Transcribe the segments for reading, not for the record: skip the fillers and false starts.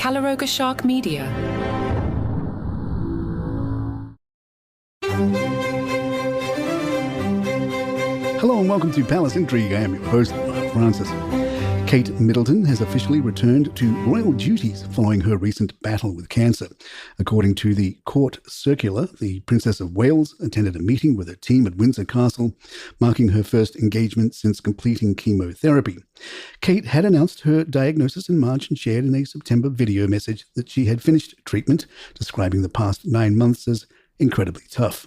Caloroga Shark Media. Hello and welcome to Palace Intrigue. I am your host, Francis. Kate Middleton has officially returned to royal duties following her recent battle with cancer. According to the court circular, the Princess of Wales attended a meeting with her team at Windsor Castle, marking her first engagement since completing chemotherapy. Kate had announced her diagnosis in March and shared in a September video message that she had finished treatment, describing the past 9 months as incredibly tough.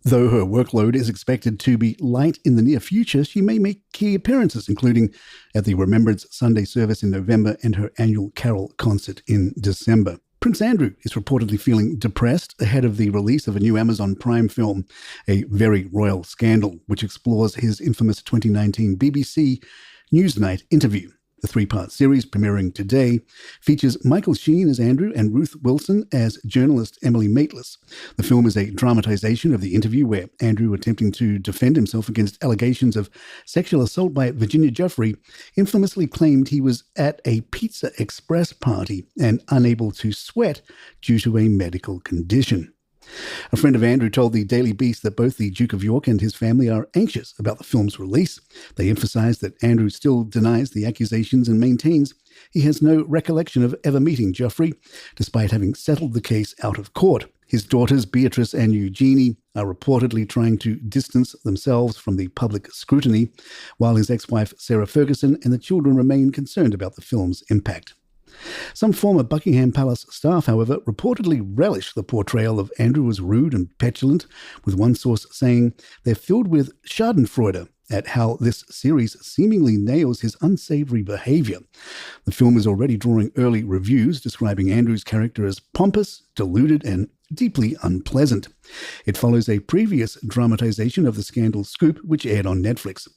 Though her workload is expected to be light in the near future, she may make key appearances, including at the Remembrance Sunday service in November and her annual carol concert in December. Prince Andrew is reportedly feeling depressed ahead of the release of a new Amazon Prime film, A Very Royal Scandal, which explores his infamous 2019 BBC Newsnight interview. The 3-part series, premiering today, features Michael Sheen as Andrew and Ruth Wilson as journalist Emily Maitlis. The film is a dramatization of the interview where Andrew, attempting to defend himself against allegations of sexual assault by Virginia Giuffre, infamously claimed he was at a Pizza Express party and unable to sweat due to a medical condition. A friend of Andrew told the Daily Beast that both the Duke of York and his family are anxious about the film's release. They emphasized that Andrew still denies the accusations and maintains he has no recollection of ever meeting Giuffre, despite having settled the case out of court. His daughters, Beatrice and Eugenie, are reportedly trying to distance themselves from the public scrutiny, while his ex-wife Sarah Ferguson and the children remain concerned about the film's impact. Some former Buckingham Palace staff, however, reportedly relish the portrayal of Andrew as rude and petulant, with one source saying they're filled with schadenfreude at how this series seemingly nails his unsavory behavior. The film is already drawing early reviews, describing Andrew's character as pompous, deluded, and deeply unpleasant. It follows a previous dramatization of the scandal Scoop, which aired on Netflix.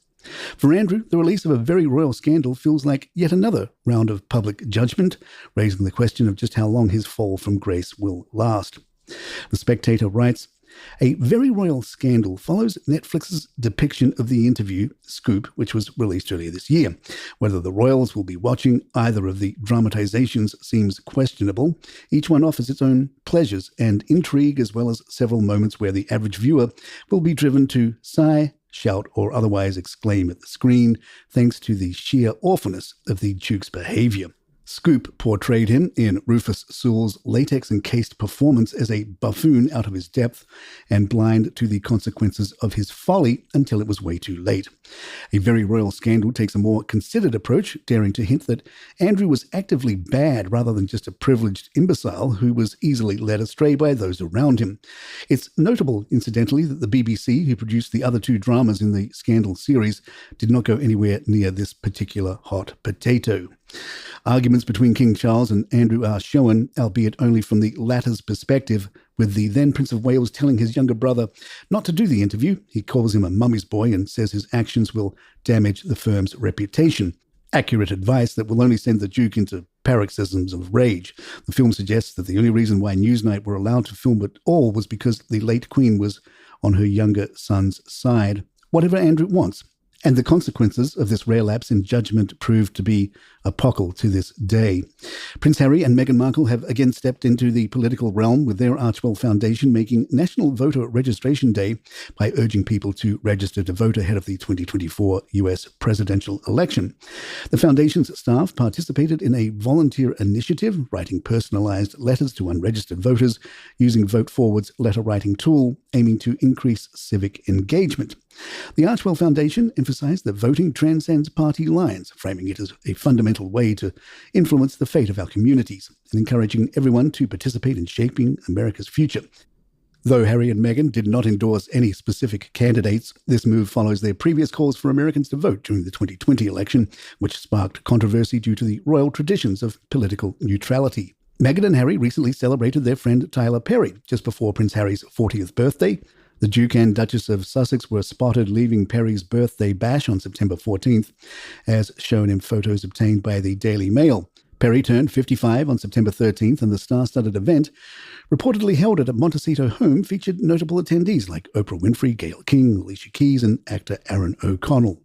For Andrew, the release of A Very Royal Scandal feels like yet another round of public judgment, raising the question of just how long his fall from grace will last. The Spectator writes, A Very Royal Scandal follows Netflix's depiction of the interview Scoop, which was released earlier this year. Whether the royals will be watching either of the dramatizations seems questionable. Each one offers its own pleasures and intrigue, as well as several moments where the average viewer will be driven to sigh, shout, or otherwise exclaim at the screen, thanks to the sheer awfulness of the Duke's behavior. Scoop portrayed him in Rufus Sewell's latex-encased performance as a buffoon out of his depth and blind to the consequences of his folly until it was way too late. A Very Royal Scandal takes a more considered approach, daring to hint that Andrew was actively bad rather than just a privileged imbecile who was easily led astray by those around him. It's notable, incidentally, that the BBC, who produced the other 2 dramas in the Scandal series, did not go anywhere near this particular hot potato. Arguments between King Charles and Andrew are shown, albeit only from the latter's perspective, with the then Prince of Wales telling his younger brother not to do the interview. He calls him a mummy's boy and says his actions will damage the firm's reputation. Accurate advice that will only send the Duke into paroxysms of rage. The film suggests that the only reason why Newsnight were allowed to film at all was because the late Queen was on her younger son's side. Whatever Andrew wants. And the consequences of this rare lapse in judgment proved to be apocal to this day. Prince Harry and Meghan Markle have again stepped into the political realm with their Archewell Foundation making National Voter Registration Day by urging people to register to vote ahead of the 2024 US presidential election. The foundation's staff participated in a volunteer initiative, writing personalized letters to unregistered voters using Vote Forward's letter writing tool, aiming to increase civic engagement. The Archewell Foundation emphasized that voting transcends party lines, framing it as a fundamental way to influence the fate of our communities and encouraging everyone to participate in shaping America's future. Though Harry and Meghan did not endorse any specific candidates, this move follows their previous calls for Americans to vote during the 2020 election, which sparked controversy due to the royal traditions of political neutrality. Meghan and Harry recently celebrated their friend Tyler Perry just before Prince Harry's 40th birthday. The Duke and Duchess of Sussex were spotted leaving Perry's birthday bash on September 14th, as shown in photos obtained by the Daily Mail. Perry turned 55 on September 13th, and the star-studded event, reportedly held at a Montecito home, featured notable attendees like Oprah Winfrey, Gayle King, Alicia Keys, and actor Aaron O'Connell.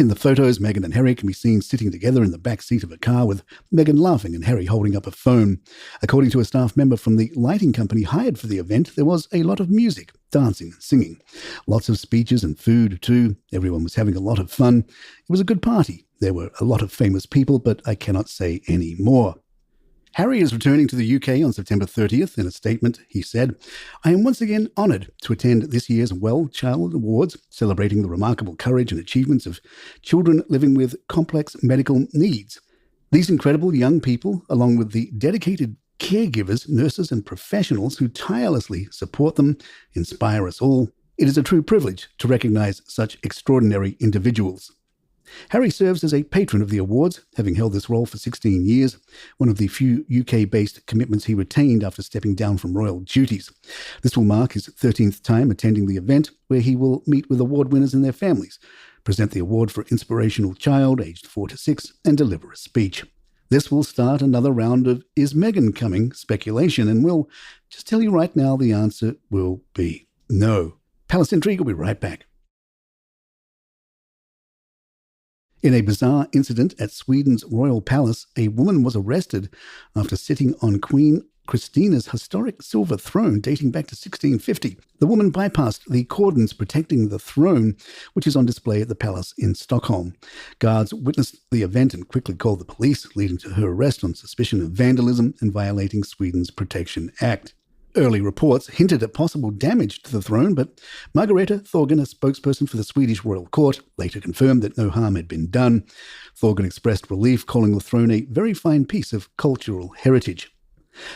In the photos, Meghan and Harry can be seen sitting together in the back seat of a car, with Meghan laughing and Harry holding up a phone. According to a staff member from the lighting company hired for the event, there was a lot of music, dancing and singing. Lots of speeches and food too. Everyone was having a lot of fun. It was a good party. There were a lot of famous people, but I cannot say any more. Harry is returning to the UK on September 30th. In a statement, he said, "I am once again honoured to attend this year's Well Child Awards, celebrating the remarkable courage and achievements of children living with complex medical needs. These incredible young people, along with the dedicated caregivers, nurses and professionals who tirelessly support them, inspire us all. It is a true privilege to recognise such extraordinary individuals." Harry serves as a patron of the awards, having held this role for 16 years, one of the few UK-based commitments he retained after stepping down from royal duties. This will mark his 13th time attending the event, where he will meet with award winners and their families, present the award for Inspirational Child, aged 4 to 6, and deliver a speech. This will start another round of "Is Meghan coming?" speculation, and we'll just tell you right now the answer will be no. Palace Intrigue will be right back. In a bizarre incident at Sweden's royal palace, a woman was arrested after sitting on Queen Christina's historic silver throne dating back to 1650. The woman bypassed the cordons protecting the throne, which is on display at the palace in Stockholm. Guards witnessed the event and quickly called the police, leading to her arrest on suspicion of vandalism and violating Sweden's Protection Act. Early reports hinted at possible damage to the throne, but Margareta Thorgan, a spokesperson for the Swedish royal court, later confirmed that no harm had been done. Thorgan expressed relief, calling the throne a very fine piece of cultural heritage.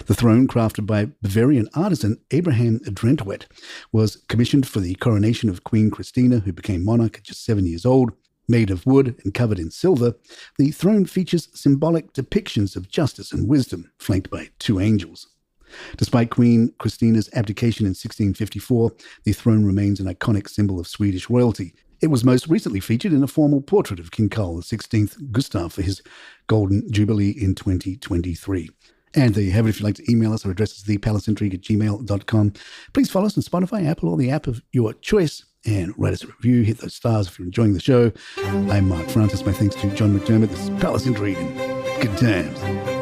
The throne, crafted by Bavarian artisan Abraham Drentwet, was commissioned for the coronation of Queen Christina, who became monarch at just 7 years old. Made of wood and covered in silver, the throne features symbolic depictions of justice and wisdom, flanked by 2 angels. Despite Queen Christina's abdication in 1654, the throne remains an iconic symbol of Swedish royalty. It was most recently featured in a formal portrait of King Carl XVI Gustaf for his Golden Jubilee in 2023. And there you have it. If you'd like to email us, our address is thepalaceintrigue@gmail.com. Please follow us on Spotify, Apple, or the app of your choice, and write us a review. Hit those stars if you're enjoying the show. I'm Mark Francis. My thanks to John McDermott. This is Palace Intrigue, and good times.